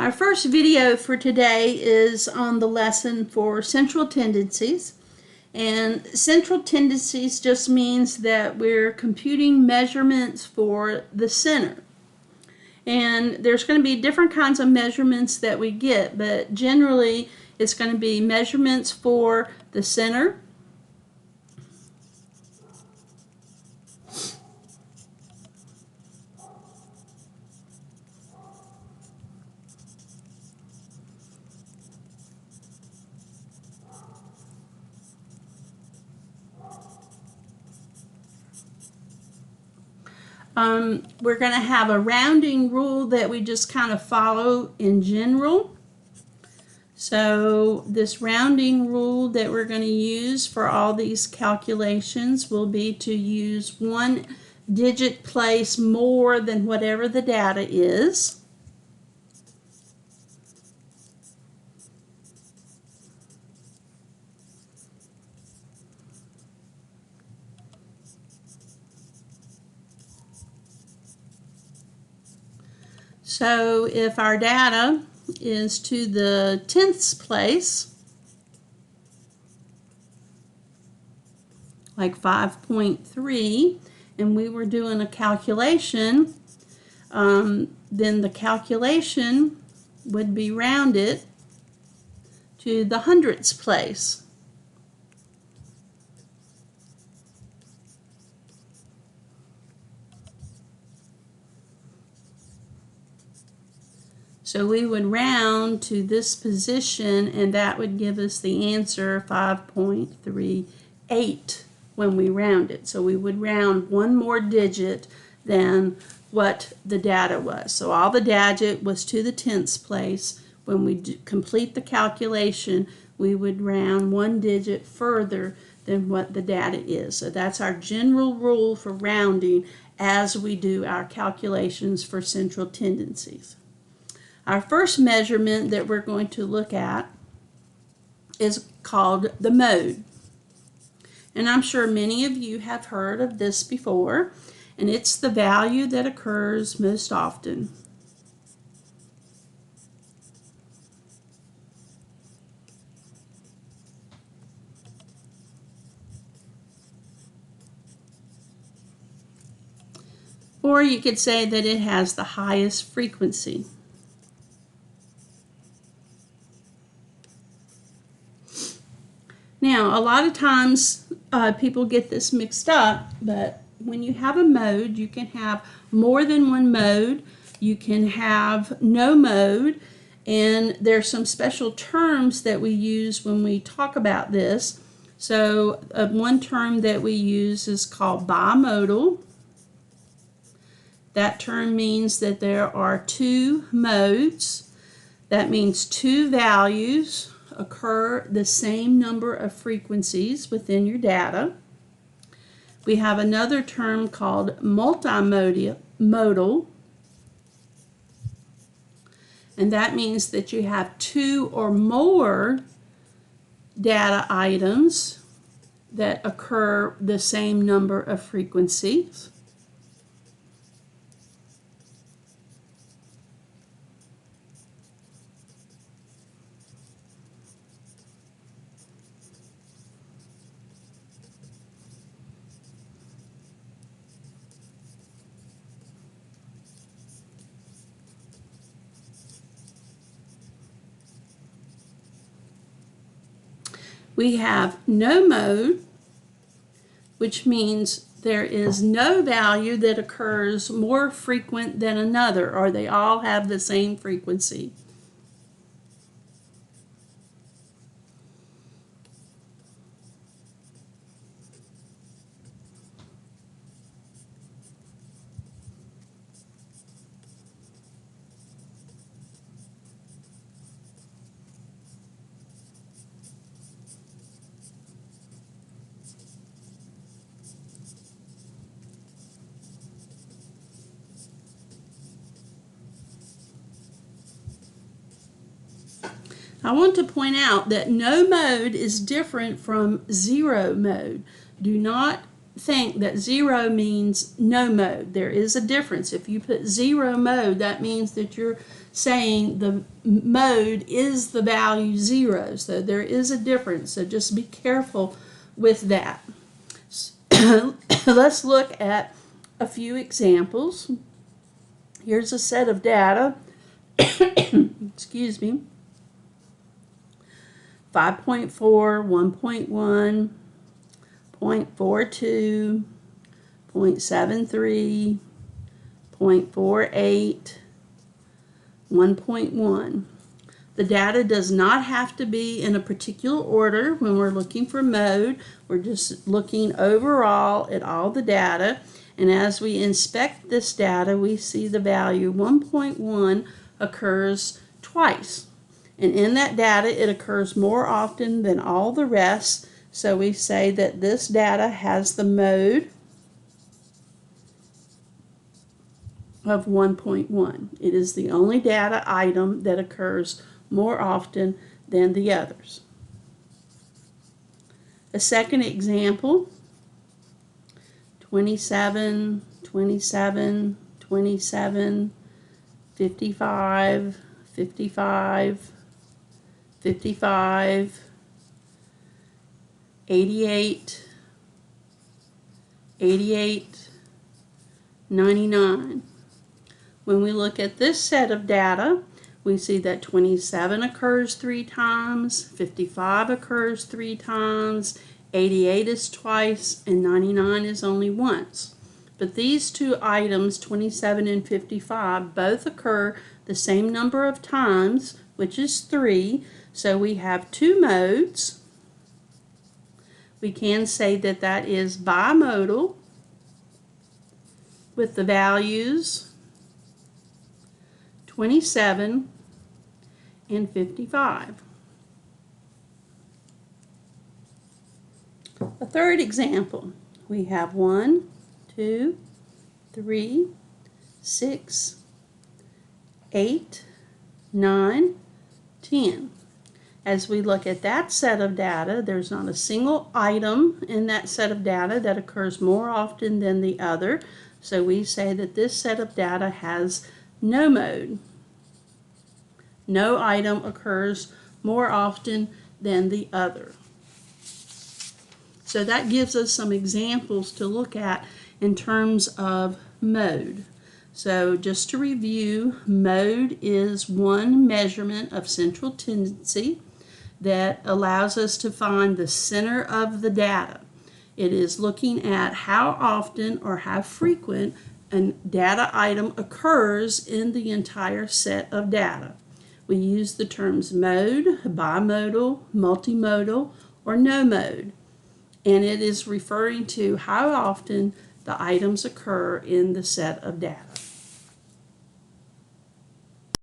Our first video for today is on the lesson for central tendencies. And central tendencies just means that we're computing measurements for the center. And there's going to be different kinds of measurements that we get, but generally it's going to be measurements for the center, we're going to have a rounding rule that we just kind of follow in general. So this rounding rule that we're going to use for all these calculations will be to use one digit place more than whatever the data is. So if our data is to the 10th place, like 5.3, and we were doing a calculation, then the calculation would be rounded to the hundredths place. So we would round to this position, and that would give us the answer 5.38 when we round it. So we would round one more digit than what the data was. So all the data was to the 10th place. When we complete the calculation, we would round one digit further than what the data is. So that's our general rule for rounding as we do our calculations for central tendencies. Our first measurement that we're going to look at is called the mode. And I'm sure many of you have heard of this before, and it's the value that occurs most often. Or you could say that it has the highest frequency. Now, a lot of times people get this mixed up, but when you have a mode, you can have more than one mode. You can have no mode, and there's some special terms that we use when we talk about this. So one term that we use is called bimodal. That term means that there are two modes. That means two values occur the same number of frequencies within your data. We have another term called multimodal, and that means that you have two or more data items that occur the same number of frequencies. We have no mode, which means there is no value that occurs more frequent than another, or they all have the same frequency. I want to point out that no mode is different from zero mode. Do not think that 0 means no mode. There is a difference. If you put 0 mode, that means that you're saying the mode is the value 0. So there is a difference. So just be careful with that. Let's look at a few examples. Here's a set of data. Excuse me. 5.4, 1.1, 0.42, 0.73, 0.48, 1.1. The data does not have to be in a particular order when we're looking for mode. We're just looking overall at all the data. And as we inspect this data, we see the value 1.1 occurs twice. And in that data, it occurs more often than all the rest. So we say that this data has the mode of 1.1. It is the only data item that occurs more often than the others. A second example, 27, 27, 27, 55, 55, 55, 88, 88, 99. When we look at this set of data, we see that 27 occurs 3 times, 55 occurs 3 times, 88 is twice, and 99 is only once. But these two items, 27 and 55, both occur the same number of times, which is 3. So we have 2 modes. We can say that that is bimodal with the values 27 and 55. A third example, we have 1, 2, 3, 6, 8, 9, 10. As we look at that set of data, there's not a single item in that set of data that occurs more often than the other. So we say that this set of data has no mode. No item occurs more often than the other. So that gives us some examples to look at in terms of mode. So just to review, mode is one measurement of central tendency that allows us to find the center of the data. It is looking at how often or how frequent a data item occurs in the entire set of data. We use the terms mode, bimodal, multimodal, or no mode. And it is referring to how often the items occur in the set of data.